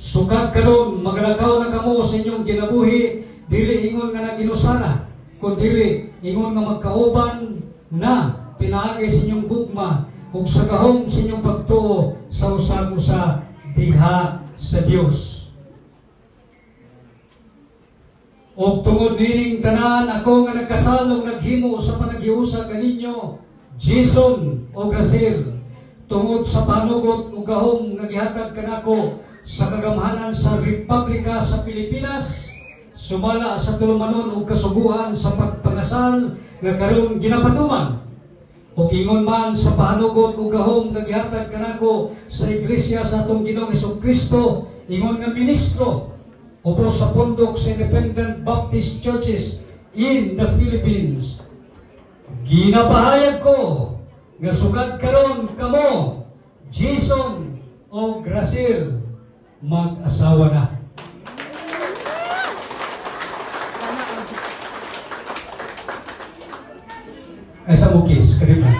Sukad karon magalakaw na kamo sa inyong kinabuhi, dili ingon nga naginusara, kundi ingon nga magkauban na pinaagi sa inyong gugma ug sa gahom sa inyong pagtuo sa usag-usa diha sa Dios. O tungod nining tanan, ako nga nagkasal ug naghimo sa panaghiusa kaninyo, Jason o Graciel, tungod sa panugot ug gahom nga gihatag kanako sa kagamhanan sa Republika sa Pilipinas, sumala sa tulumanon ug kasuguan sa pagpangasal nga karon ginapatuman. O ingon man sa pahanugot ug gahom nga gihatag kanako sa iglesia sa atong Ginoong Hesukristo, ingon nga ministro upo sa pundok sa Independent Baptist Churches in the Philippines. Ginapahayag ko nga sugad karon kamo, Jason o Graciel, mag-asawa na. Ay sa mukis, kanina.